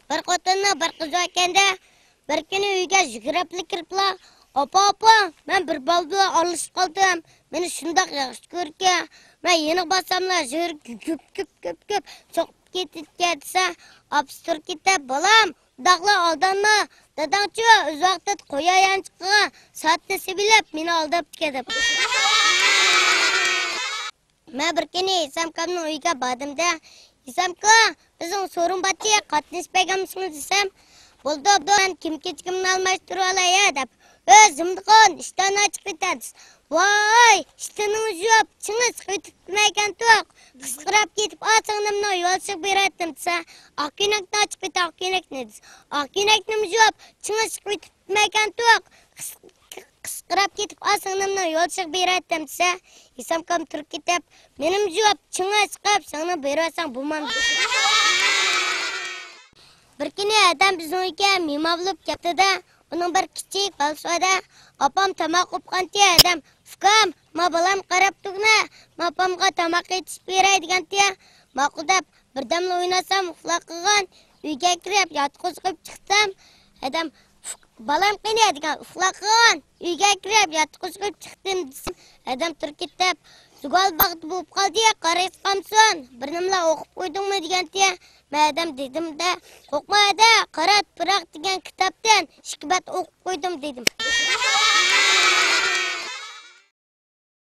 bir xotinni bir qiz ekanda bir kuni uyga yugurib kiribla, "Opa, men bir bal bilan alishib qoldim. Meni shundoq yaxshi ko'rki, men yeni bosamlar jir ko'p cho'qib ketdi desa, abstur ketib, "Balam, daqla aldanma. Dadangchi o'z vaqtida qo'yayan chiqqan, soatni bilib meni aldab ketib." Men bir kuni Isamkamning uyiga bordimda, "Isamka, bizning sorun batchi qatnashmaganmisiz?" desam, "Bo'ldi, men kim-kimni almashtirib olay" deb, "O'zimdiqon ishdan chiqib ketadi." "Voy, ishdaningiz yo'q, chingiz qitmagan to'q." Qisqirib ketib, "Asinglimni yo'lchiq beratdim" desa, "Okinakni chiqib ket, okinakni" des. "Okinaknim yo'q, chingiz qitmagan to'q." Qisqirib ketib, "Asinglimni yo'lchiq beratdim" desa, Isamkam turib ketib, "Menim yo'q, chingiz qilib, seni berasang bo'lmam." Bir kuni adam bizning uyga mehmon bo'lib keldi-da, uning bir kichik balsada, "Opam tamoq qopqanti" adam, "Ukam, ma balam qarab turna, ma opamga tamoq yetishib beray" deganti. Ma'qul deb birdamla o'ynasam, uxlab qolgan, uyga kirib yotqizib chiqsam, adam "Balam qani" degan, uxlab qolgan, uyga kirib yotqizib chiqdim desam, adam turib ketib, "Sugal vaqt bo'lib qoldi, qaraysansan, bir nimla o'qib qo'ydingmi" deganti. Men adam dedim-da, "Qo'rqma-da, qarat biroq degan kitobdan 2 bet o'qib qo'ydim" dedim.